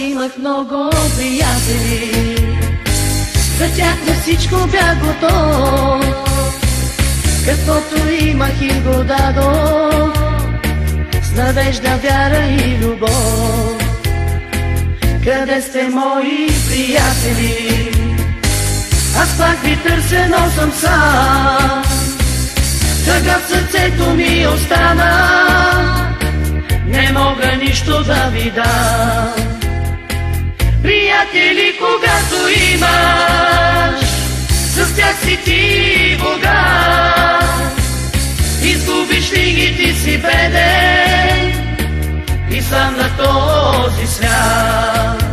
имах много приятели, за тях на всичко бях готов, каквото имах им го дадох, с надежда, вяра и любов. Къде сте, мои приятели? Аз пак ви търся, но съм сам. Тъга в сърцето ми остана, не мога нищо да ви дам. Приятели, когато имаш, с тях си ти богат. Изгубиш ли ги, ти си беден и сам на този свят.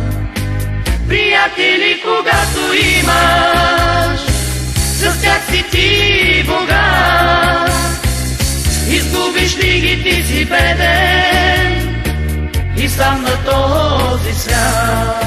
Приятели, когато имаш, с тях си ти богат. Изгубиш ли ги, ти си беден и сам на този свят.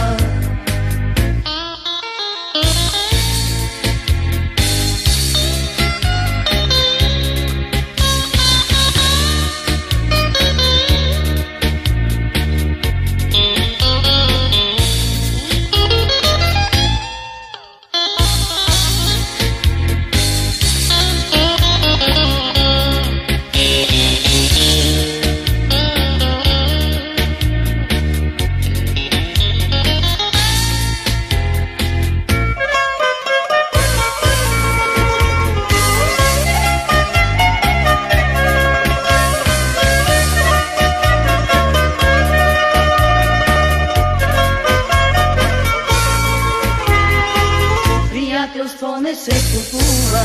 Приятелство не се купува,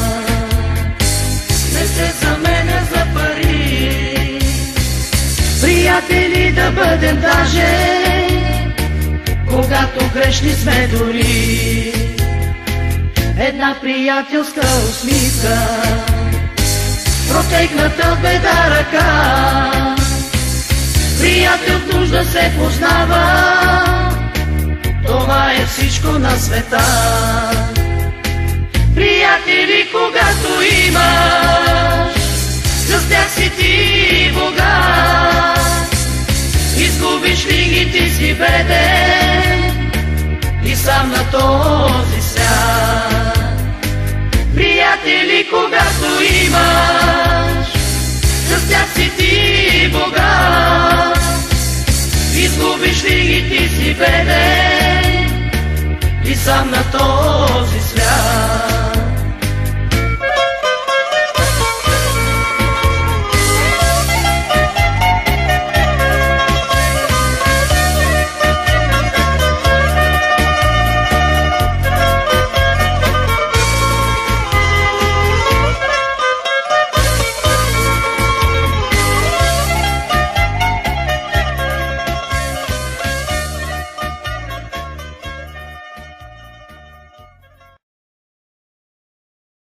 не се заменя за пари. Приятели да бъдем даже, когато грешни сме дори. Една приятелска усмивка, протегната в беда ръка. Приятел в нужда се познава, това е всичко на света. Приятели, когато имаш, с тях си ти богат. Изгубиш ли ги, ти си беден и сам на този свят. Приятели, когато имаш, с тях си ти богат. Изгубиш ли ги, ти си беден и сам на този свят.